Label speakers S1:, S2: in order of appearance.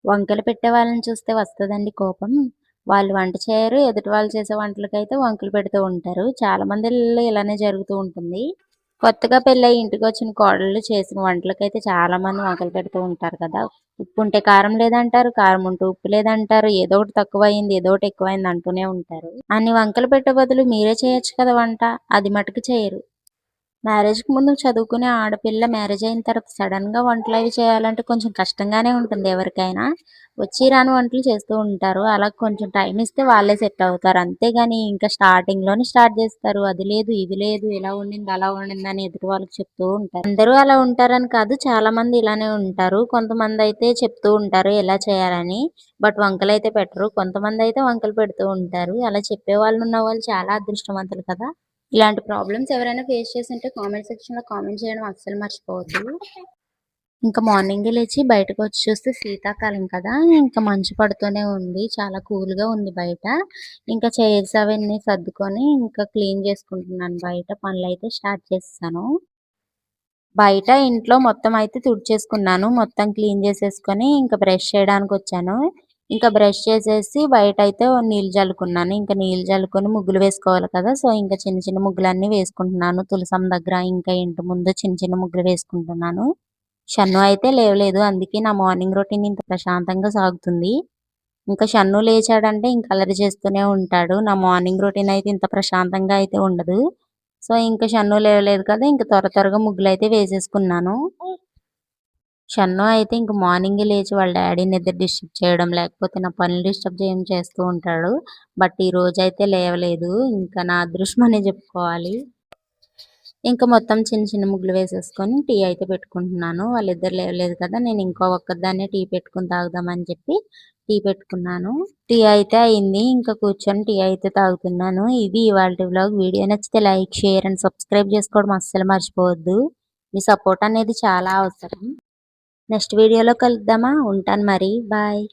S1: వంకలు పెట్టే వాళ్ళని చూస్తే వస్తదండి కోపం. వాళ్ళు వంట చేయరు. ఎదుటి వాళ్ళు చేసే వంటలకైతే వంకలు పెడుతూ ఉంటారు. చాలా మంది ఇళ్ళల్లో ఇలానే జరుగుతూ ఉంటుంది. కొత్తగా పెళ్ళయి ఇంటికొచ్చిన కోడళ్ళు చేసిన వంటలకైతే చాలా మంది వంకలు పెడుతూ ఉంటారు కదా! ఉప్పుంటే కారం లేదంటారు. కారం ఉంటే ఉప్పు లేదంటారు. ఏదో ఒకటి తక్కువయింది, ఏదో ఒకటి ఎక్కువైంది అంటూనే ఉంటారు. అన్ని వంకలు పెట్టే బదులు మీరే చేయొచ్చు కదా వంట. అది మటుకు చేయరు. మ్యారేజ్‌కి ముందు చదువుకునే ఆడపిల్ల మ్యారేజ్ అయిన తర్వాత సడెన్‌గా వంటలవి చేయాలంటే కొంచెం కష్టంగానే ఉంటుంది ఎవరికైనా. వచ్చి రాని వంటలు చేస్తూ ఉంటారు. అలా కొంచెం టైం ఇస్తే వాళ్ళే సెట్ అవుతారు. అంతేగాని ఇంకా స్టార్టింగ్‌లోనే స్టార్ట్ చేస్తారు. అది లేదు, ఇది లేదు, ఇలా వండింది, అలా వండిందని ఎదుటి వాళ్ళకి చెప్తూ ఉంటారు. అందరూ అలా ఉంటారని కాదు, చాలామంది ఇలానే ఉంటారు. కొంతమందయితే చెప్తూ ఉంటారు ఎలా చేయాలని. బట్ వంకలైతే పెట్టరు. కొంతమందయితే వంకలు పెడుతూ ఉంటారు. అలా చెప్పేవాళ్ళు ఉన్నవాళ్ళు చాలా అదృష్టవంతులు కదా! ఇలాంటి ప్రాబ్లమ్స్ ఎవరైనా ఫేస్ చేసుంటే కామెంట్ సెక్షన్‌లో కామెంట్ చేయడం అస్సలు మర్చిపోవద్దు. ఇంకా మార్నింగే లేచి బయటకొచ్చి చూస్తే శీతాకాలం కదా! ఇంకా మంచు పడుతూనే ఉంది. చాలా కూల్‌గా ఉంది బయట. ఇంకా చైర్స్ అవన్నీ సర్దుకొని ఇంకా క్లీన్ చేసుకుంటున్నాను బయట పనులైతే స్టార్ట్ చేసేసాను. బయట ఇంట్లో మొత్తం అయితే తుడిచేసుకున్నాను. మొత్తం క్లీన్ చేసేసుకొని ఇంకా బ్రష్ చేయడానికొచ్చాను. ఇంకా బ్రష్ చేసేసి బయటైతే నీళ్ళు జల్లుకున్నాను. ఇంకా నీళ్ళు జల్లుకొని ముగ్గులు వేసుకోవాలి కదా! సో, ఇంకా చిన్న చిన్న ముగ్గులన్నీ వేసుకుంటున్నాను. తులసమ్మ దగ్గర ఇంకా ఇంటి ముందు చిన్న చిన్న ముగ్గులు వేసుకుంటున్నాను. షన్ను అయితే లేవలేదు. అందుకే నా మార్నింగ్ రొటీన్ ఇంత ప్రశాంతంగా సాగుతుంది. ఇంకా షన్ను లేచాడంటే ఇంక అల్లరి చేస్తూనే ఉంటాడు. నా మార్నింగ్ రొటీన్ అయితే ఇంత ప్రశాంతంగా అయితే ఉండదు. సో, ఇంక షన్ను లేవలేదు కదా! ఇంక త్వరగా ముగ్గులైతే వేసేసుకున్నాను. షన్ను అయితే ఇంక మార్నింగే లేచి వాళ్ళ డ్యాడీ నిద్ర డిస్టర్బ్ చేయడం, లేకపోతే నా పనులు డిస్టర్బ్ చేయడం చేస్తూ ఉంటాడు. బట్ ఈరోజైతే లేవలేదు. ఇంకా నా అదృష్టమనే చెప్పుకోవాలి. ఇంక మొత్తం చిన్న చిన్న ముగ్గులు వేసేసుకొని టీ అయితే పెట్టుకుంటున్నాను. వాళ్ళిద్దరు లేవలేదు కదా! నేను ఇంకో ఒక్కదాన్నే టీ పెట్టుకొని తాగుదామని చెప్పి టీ పెట్టుకున్నాను. టీ అయితే అయింది. ఇంకా కూర్చొని టీ అయితే తాగుతున్నాను. ఇది ఇవాల్టి వ్లాగ్. వీడియో నచ్చితే లైక్, షేర్ అండ్ సబ్స్క్రైబ్ చేసుకోవడం అస్సలు మర్చిపోవద్దు. మీ సపోర్ట్ అనేది చాలా అవసరం. నెక్స్ట్ వీడియోలో కలుద్దామా? ఉంటాను మరి. బాయ్.